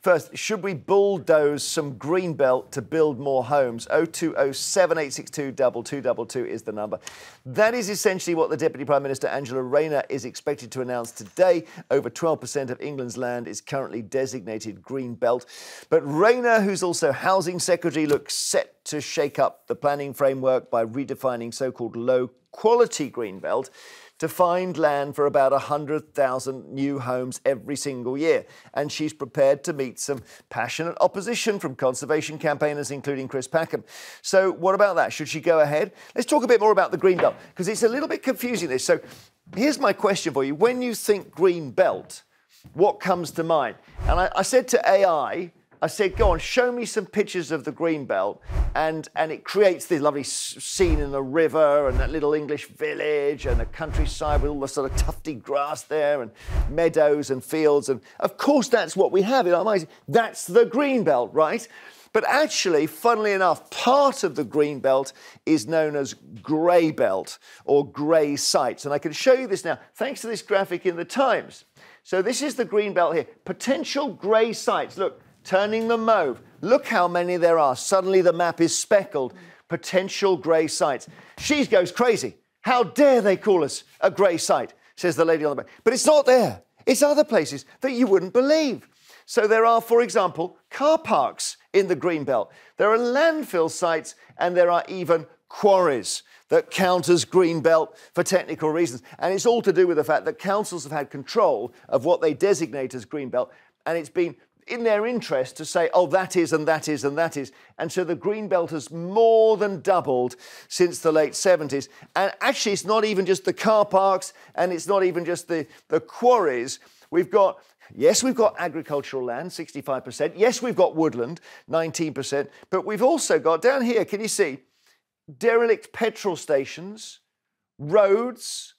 First, should we bulldoze some green belt to build more homes? 020786222222 is the number. That is essentially what the Deputy Prime Minister, Angela Rayner, is expected to announce today. Over 12% of England's land is currently designated green belt. But Rayner, who's also Housing Secretary, looks set to shake up the planning framework by redefining so-called low-quality green belt to find land for about 100,000 new homes every single year. And she's prepared to meet some passionate opposition from conservation campaigners, including Chris Packham. So what about that? Should she go ahead? Let's talk a bit more about the green belt, because it's a little bit confusing, this. So here's my question for you. When you think green belt, what comes to mind? And I said to AI, I said, go on, show me some pictures of the green belt. And it creates this lovely scene in the river and that little English village and the countryside with all the sort of tufty grass there and meadows and fields. And of course, that's what we have in our minds. That's the green belt, right? But actually, funnily enough, part of the green belt is known as grey belt or grey sites. And I can show you this now, thanks to this graphic in the Times. So this is the green belt here. Potential grey sites. Look. Turning the mauve. Look how many there are. Suddenly the map is speckled. Potential grey sites. She goes crazy. How dare they call us a grey site, says the lady on the back. But it's not there. It's other places that you wouldn't believe. So there are, for example, car parks in the green belt. There are landfill sites and there are even quarries that count as green belt for technical reasons. And it's all to do with the fact that councils have had control of what they designate as green belt, and it's been in their interest to say, oh, that is, and that is, and that is. And so the green belt has more than doubled since the late 70s. And actually, it's not even just the car parks, and it's not even just the quarries. We've got, yes, we've got agricultural land, 65%. Yes, we've got woodland, 19%. But we've also got, down here, can you see, derelict petrol stations, roads,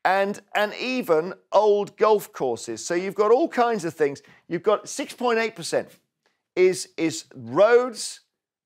and even old golf courses. So you've got all kinds of things. You've got 6.8% is roads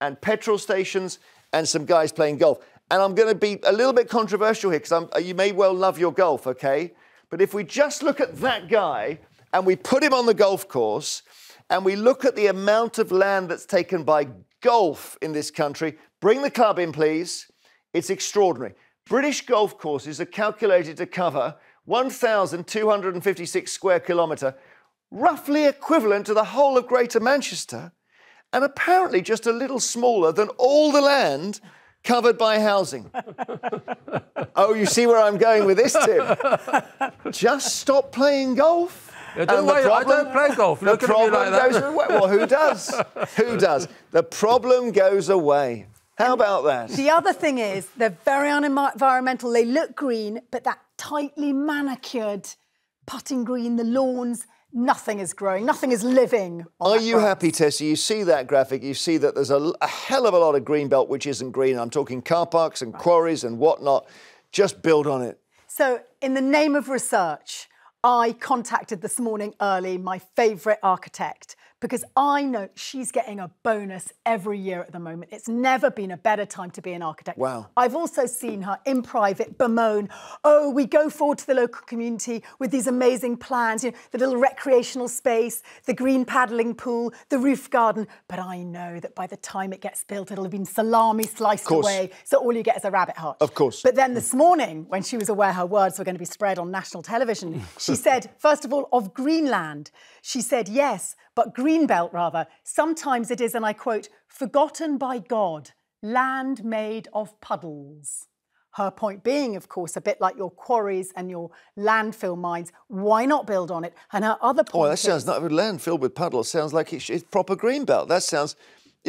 and petrol stations and some guys playing golf. And I'm going to be a little bit controversial here because you may well love your golf, OK? But if we just look at that guy and we put him on the golf course and we look at the amount of land that's taken by golf in this country, bring the club in, please. It's extraordinary. British golf courses are calculated to cover 1,256 square kilometre, roughly equivalent to the whole of Greater Manchester, and apparently just a little smaller than all the land covered by housing. Oh, you see where I'm going with this, Tim? Just stop playing golf. Yeah, I don't play golf. The problem goes away. Well, who does? Who does? The problem goes away. How about that? The other thing is, they're very unenvironmental. They look green, but that tightly manicured putting green, the lawns, nothing is growing, nothing is living. Are you happy, Tessa? You see that graphic, you see that there's a hell of a lot of green belt which isn't green. I'm talking car parks and quarries and whatnot. Just build on it. So, in the name of research, I contacted this morning early my favourite architect, because I know she's getting a bonus every year at the moment. It's never been a better time to be an architect. Wow. I've also seen her in private bemoan, oh, we go forward to the local community with these amazing plans, you know, the little recreational space, the green paddling pool, the roof garden. But I know that by the time it gets built, it'll have been salami sliced away, so all you get is a rabbit hutch. Of course. But then this morning, when she was aware her words were going to be spread on national television, she said, first of all, of Greenland, she said, yes, but Greenbelt, rather, sometimes it is, and I quote, forgotten by God, land made of puddles. Her point being, of course, a bit like your quarries and your landfill mines, why not build on it? And her other point that sounds not a land filled with puddles. Sounds like it's proper Greenbelt. That sounds...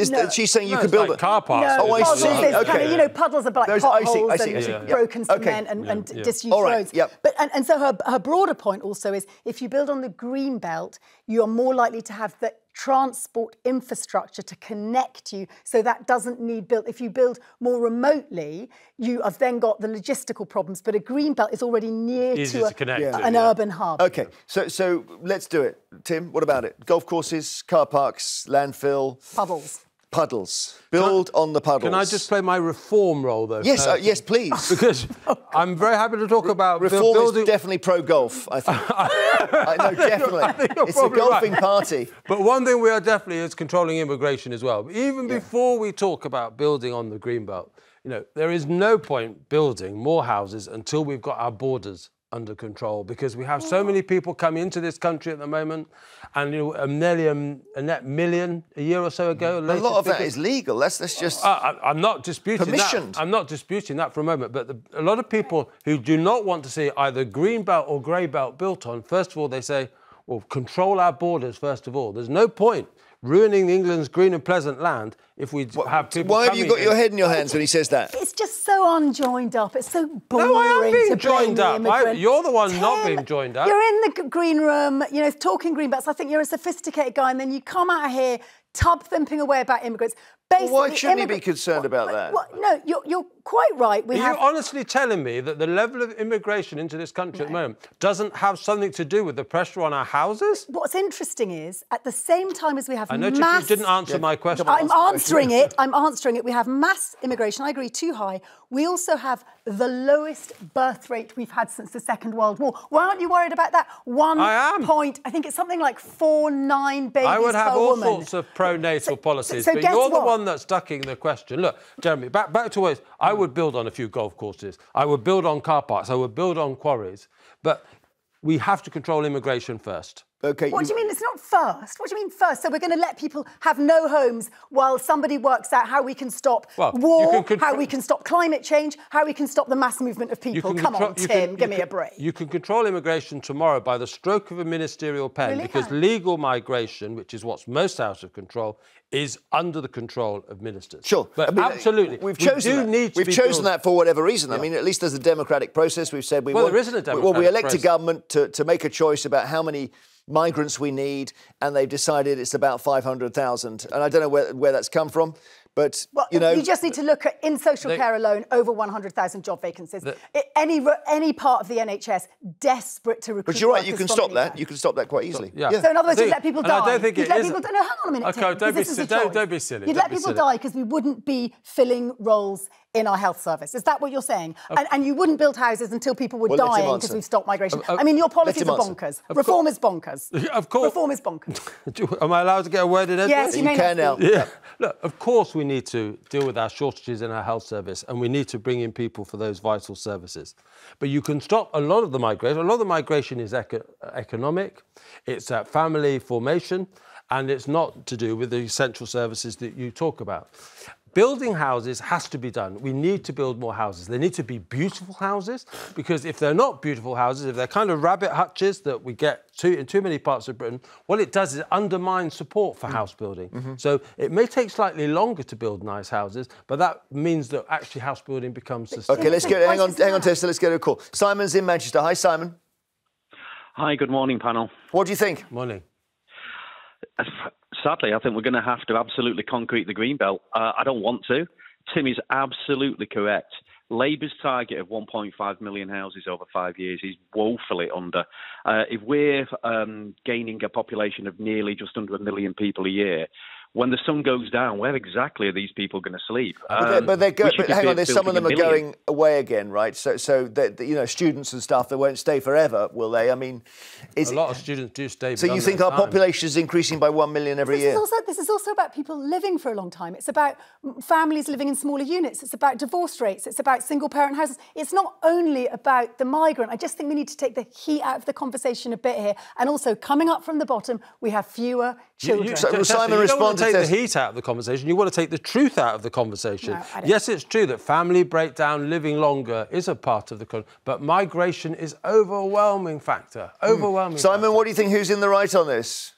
No. She's saying you could build like car parks. No, oh, I see. Okay. Kind of, you know, puddles are like potholes I see. and broken cement and disused roads. Yep. But and so her broader point also is, if you build on the green belt, you are more likely to have the transport infrastructure to connect you, so that doesn't need built. If you build more remotely, you have then got the logistical problems. But a green belt is already near to an urban hub. Okay, so let's do it. Tim, what about it? Golf courses, car parks, landfill, puddles. puddles. Build on the puddles. Can I just play my reform role, though? Yes, yes, please. Because I'm very happy to talk about reform building... is definitely pro-golf, I think. No, definitely. It's a golfing party. But one thing we are definitely is controlling immigration as well. Even before we talk about building on the Greenbelt, you know, there is no point building more houses until we've got our borders under control, because we have so many people coming into this country at the moment, and you know, nearly a net million a year or so ago. A lot of that is legal. That's just I'm not disputing permissioned. that. I'm not disputing that for a moment. But a lot of people who do not want to see either green belt or grey belt built on, first of all, they say, well, control our borders first of all. There's no point ruining England's green and pleasant land if we have people. Why have you got your head in your hands when he says that? It's just so unjoined up. It's so boring. No, I am being to joined up. You're the one Tim, not being joined up. You're in the green room, you know, talking green belts. I think you're a sophisticated guy, and then you come out of here tub-thumping away about immigrants. Basically, why shouldn't he be concerned about that? No, you're quite right. Are you honestly telling me that the level of immigration into this country at the moment doesn't have something to do with the pressure on our houses? What's interesting is, at the same time as we have I noticed you didn't answer my question. I'm answering it. I'm answering it. We have mass immigration. I agree, too high. We also have the lowest birth rate we've had since the Second World War. Why aren't you worried about that? I am. I think it's something like 4.9 babies per woman. I would have all sorts of pro-natal policies, but you're the one that's ducking the question. Look, Jeremy, back to what I would build on a few golf courses. I would build on car parks. I would build on quarries. But we have to control immigration first. Okay. What do you mean it's not first? What do you mean first? So we're going to let people have no homes while somebody works out how we can stop war, how we can stop climate change, how we can stop the mass movement of people? Come on, Tim, give me a break. You can control immigration tomorrow by the stroke of a ministerial pen, because legal migration, which is what's most out of control, is under the control of ministers. Sure. But I mean, absolutely. We've chosen that for whatever reason. Yeah. I mean, at least there's a democratic process. We've said there isn't a democratic we elect process. a government to make a choice about how many migrants we need, and they've decided it's about 500,000. And I don't know where that's come from. But, you know... You just need to look at, in social care alone, over 100,000 job vacancies. Any part of the NHS desperate to recruit. But you're right, you can stop that. You can stop that quite easily. So in other words, you'd let people die. I don't think it is... No, hang on a minute, OK, Tim, don't be silly. You'd let people die because we wouldn't be filling roles in our health service. Is that what you're saying? And you wouldn't build houses until people were dying because we've stopped migration. I mean, your policies are bonkers. Reform is bonkers. Of course. Reform is bonkers. Am I allowed to get a word in? Yes, you can now. Yeah. Look, of course we need to deal with our shortages in our health service, and we need to bring in people for those vital services. But you can stop a lot of the migration. A lot of the migration is economic, it's family formation, and it's not to do with the essential services that you talk about. Building houses has to be done. We need to build more houses. They need to be beautiful houses, because if they're not beautiful houses, if they're kind of rabbit hutches that we get in too many parts of Britain, what it does is it undermines support for house building. So it may take slightly longer to build nice houses, but that means that actually house building becomes sustainable. OK, let's go. Hang on, Tessa, let's go to a call. Simon's in Manchester. Hi, Simon. Hi, good morning, panel. What do you think? Morning. Sadly, I think we're going to have to absolutely concrete the Greenbelt. I don't want to. Tim is absolutely correct. Labour's target of 1.5 million houses over 5 years is woefully under. If we're gaining a population of nearly just under 1 million people a year, when the sun goes down, where exactly are these people going to sleep? But hang on, there's some of them are going away again, right? So you know, students and stuff, they won't stay forever, will they? I mean, a lot of students do stay. So you think our population is increasing by 1 million every year? This is also about people living for a long time. It's about families living in smaller units. It's about divorce rates. It's about single-parent houses. It's not only about the migrant. I just think we need to take the heat out of the conversation a bit here. And also, coming up from the bottom, we have fewer children. Simon responded. Take the heat out of the conversation. You want to take the truth out of the conversation. No, yes, it's true that family breakdown, living longer is a part of the but migration is overwhelming factor. Overwhelming. Simon, what do you think? Who's in the right on this?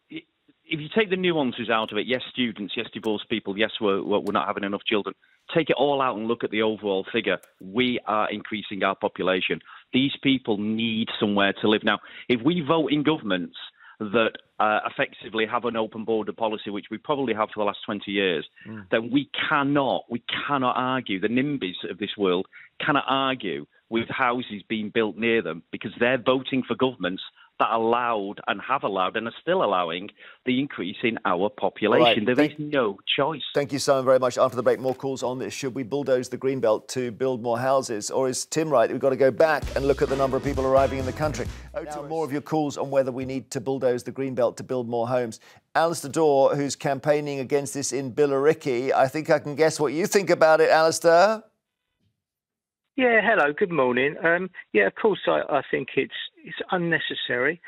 If you take the nuances out of it, yes, students, yes, divorced people, yes, we're not having enough children. Take it all out and look at the overall figure. We are increasing our population. These people need somewhere to live. Now, if we vote in governments that effectively have an open border policy, which we probably have for the last 20 years, then we cannot argue, the NIMBYs of this world cannot argue with houses being built near them, because they're voting for governments that allowed and have allowed and are still allowing the increase in our population. Right. There is no choice. Thank you, Simon, very much. After the break, more calls on this. Should we bulldoze the Greenbelt to build more houses? Or is Tim right that we've got to go back and look at the number of people arriving in the country? Now, more of your calls on whether we need to bulldoze the Greenbelt to build more homes. Alistair Dorr, who's campaigning against this in Billericay. I think I can guess what you think about it, Alistair. Yeah, hello, good morning. Yeah, of course, I think it's unnecessary.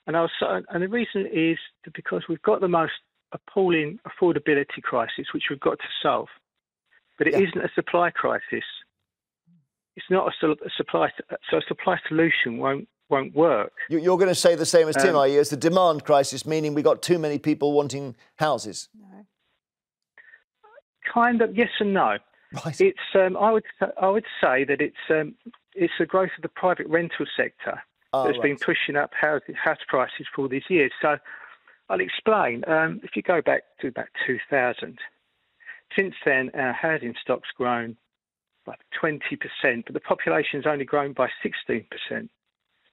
And the reason is because we've got the most appalling affordability crisis, which we've got to solve. But it isn't a supply crisis. It's not a supply, so a supply solution won't work. You're going to say the same as Tim, are you? It's the demand crisis, meaning we've got too many people wanting houses. No. Kind of, yes and no. Right. It's I would say that it's the growth of the private rental sector that's been pushing up house prices for all these years. So I'll explain. If you go back to about 2000, since then our housing stock's grown by 20%, but the population's only grown by 16%.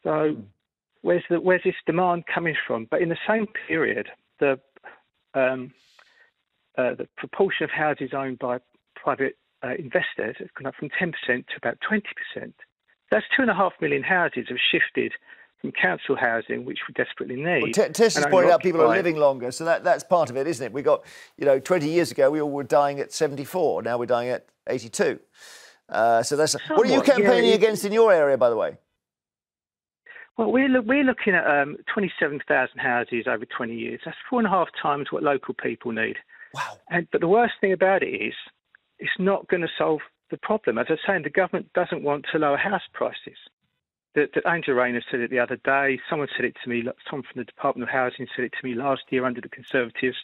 So where's this demand coming from? But in the same period, the proportion of houses owned by private investors has gone up from 10% to about 20%. That's 2.5 million houses have shifted from council housing, which we desperately need. Well, Tess has pointed out people are living longer, so that's part of it, isn't it? We got, 20 years ago we all were dying at 74. Now we're dying at 82. So that's what are you campaigning against in your area, by the way? Well, we're looking at 27,000 houses over 20 years. That's 4.5 times what local people need. Wow. But the worst thing about it is, it's not going to solve the problem. As I was saying, the government doesn't want to lower house prices. Angela Rayner said it the other day. Someone said it to me. Someone from the Department of Housing said it to me last year under the Conservatives.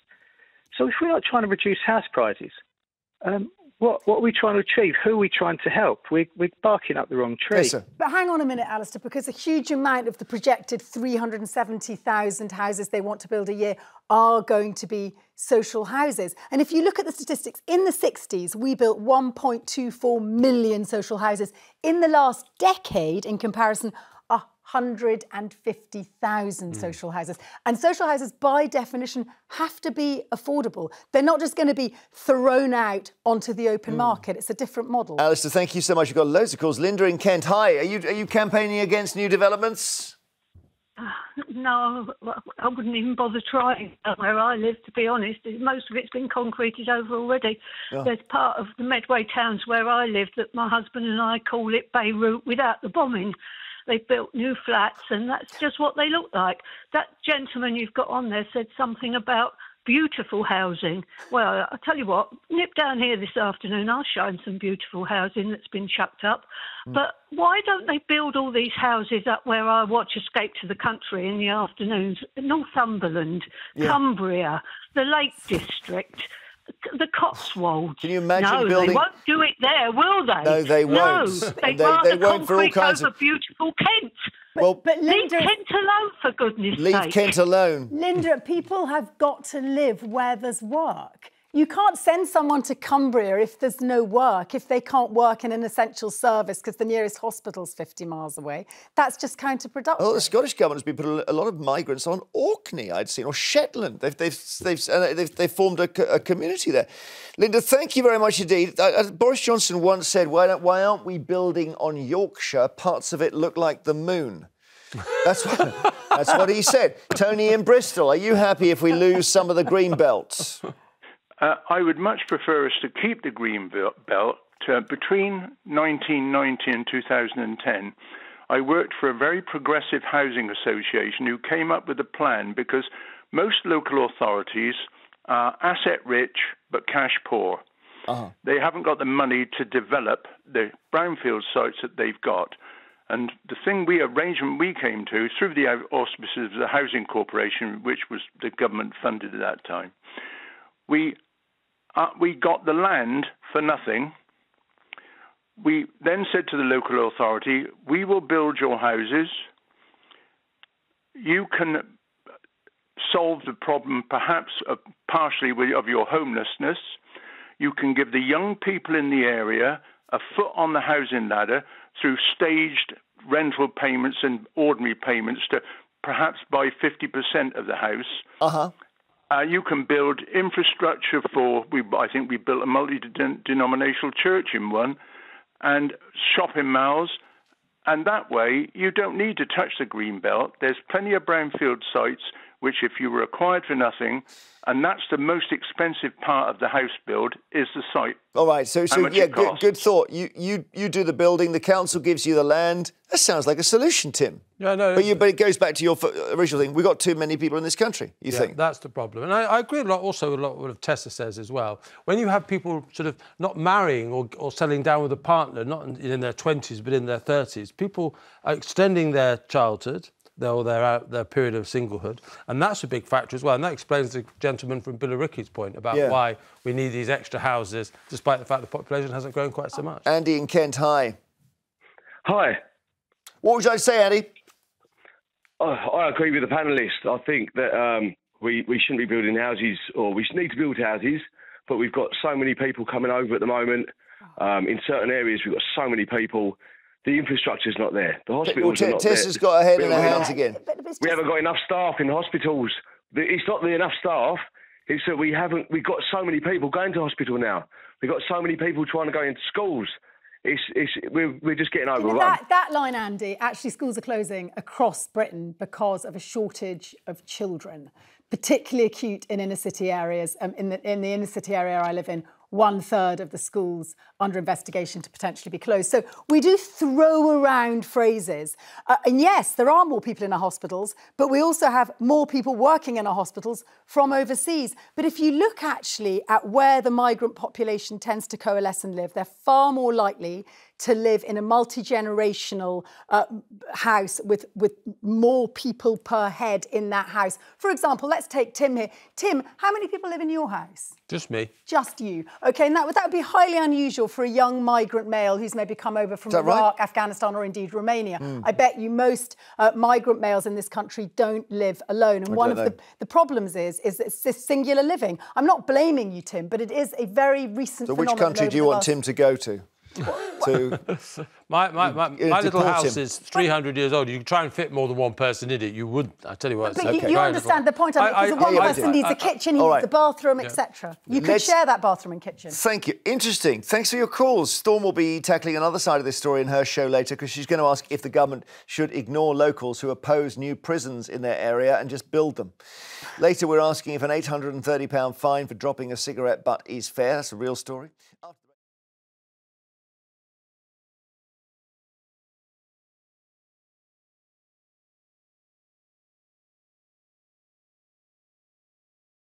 So if we're not trying to reduce house prices, what are we trying to achieve? Who are we trying to help? We're barking up the wrong tree. Yes, sir. But hang on a minute, Alistair, because a huge amount of the projected 370,000 houses they want to build a year are going to be social houses. And if you look at the statistics, in the 60s, we built 1.24 million social houses. In the last decade, in comparison, 150,000 social houses. And social houses, by definition, have to be affordable. They're not just going to be thrown out onto the open market. It's a different model. Alistair, thank you so much. You've got loads of calls. Linda in Kent, hi. Are you campaigning against new developments? No, I wouldn't even bother trying where I live, to be honest. Most of it's been concreted over already. Oh. There's part of the Medway towns where I live that my husband and I call it Beirut without the bombing. They've built new flats, and that's just what they look like. That gentleman you've got on there said something about beautiful housing. Well, I'll tell you what, nip down here this afternoon, I'll show him some beautiful housing that's been chucked up. But why don't they build all these houses up where I watch Escape to the Country in the afternoons? Northumberland, Cumbria, the Lake District, the Cotswolds. Can you imagine building? building? They won't do it there, will they? No, they won't. No, they'd rather won't for all kinds over of beautiful Kent. But leave Linda, Kent alone, for goodness' leave sake. Kent alone. Linda, people have got to live where there's work. You can't send someone to Cumbria if there's no work, if they can't work in an essential service because the nearest hospital's 50 miles away. That's just counterproductive. Well, the Scottish government has been putting a lot of migrants on Orkney, I'd seen, or Shetland. They've formed a community there. Linda, thank you very much indeed. Boris Johnson once said, why aren't we building on Yorkshire? Parts of it look like the moon. That's what he said. Tony in Bristol, are you happy if we lose some of the green belts? I would much prefer us to keep the green belt. Between 1990 and 2010, I worked for a very progressive housing association who came up with a plan because most local authorities are asset-rich but cash poor. Uh-huh. They haven't got the money to develop the brownfield sites that they've got. And the arrangement we came to through the auspices of the Housing Corporation, which was the government funded at that time, we got the land for nothing. We then said to the local authority, we will build your houses. You can solve the problem perhaps partially of your homelessness. You can give the young people in the area a foot on the housing ladder through staged rental payments and ordinary payments to perhaps by 50% of the house. You can build infrastructure I think we built a multi-denominational church in one, and shopping malls. And that way, you don't need to touch the green belt. There's plenty of brownfield sites which, if you were acquired for nothing, and that's the most expensive part of the house build, is the site. All right, so yeah, good thought. You do the building, the council gives you the land. That sounds like a solution, Tim. Yeah, no. But it goes back to your original thing. We've got too many people in this country, you think? That's the problem. And I agree also with a lot what Tessa says as well. When you have people sort of not marrying or settling down with a partner, not in their 20s, but in their 30s, people are extending their childhood, their period of singlehood, and that's a big factor as well. And that explains the gentleman from Billericay's point about why we need these extra houses, despite the fact the population hasn't grown quite so much. Andy in Kent, hi. Hi. What would you like to say, Andy? I agree with the panellists. I think that we shouldn't be building houses, or we need to build houses, but we've got so many people coming over at the moment. In certain areas, we've got so many people. The infrastructure's not there. The hospitals are not there. Tessa's got her head in her hands again. We haven't got enough staff in the hospitals. It's not the enough staff. It's that we've got so many people going to hospital now. We've got so many people trying to go into schools. We're just getting overrun. That line, Andy, actually schools are closing across Britain because of a shortage of children, particularly acute in inner city areas. In the inner city area I live in, 1/3 of the schools under investigation to potentially be closed. So we do throw around phrases. And yes, there are more people in our hospitals, but we also have more people working in our hospitals from overseas. But if you look actually at where the migrant population tends to coalesce and live, they're far more likely to live in a multi-generational house with more people per head in that house. For example, let's take Tim here. Tim, how many people live in your house? Just me. Just you. OK, and that would be highly unusual for a young migrant male who's maybe come over from Iraq, Afghanistan or indeed Romania. I bet you most migrant males in this country don't live alone. And one of the problems is that it's this singular living. I'm not blaming you, Tim, but it is a very recent phenomenon. So which country do you want Tim to go to? My little house is 300 years old. You can try and fit more than one person in it. You would. I tell you what. But you understand the point. Because one person needs a kitchen, he needs a bathroom, etc. You could share that bathroom and kitchen. Thank you. Interesting. Thanks for your calls. Storm will be tackling another side of this story in her show later, because she's going to ask if the government should ignore locals who oppose new prisons in their area and just build them. Later, we're asking if an £830 fine for dropping a cigarette butt is fair. That's a real story.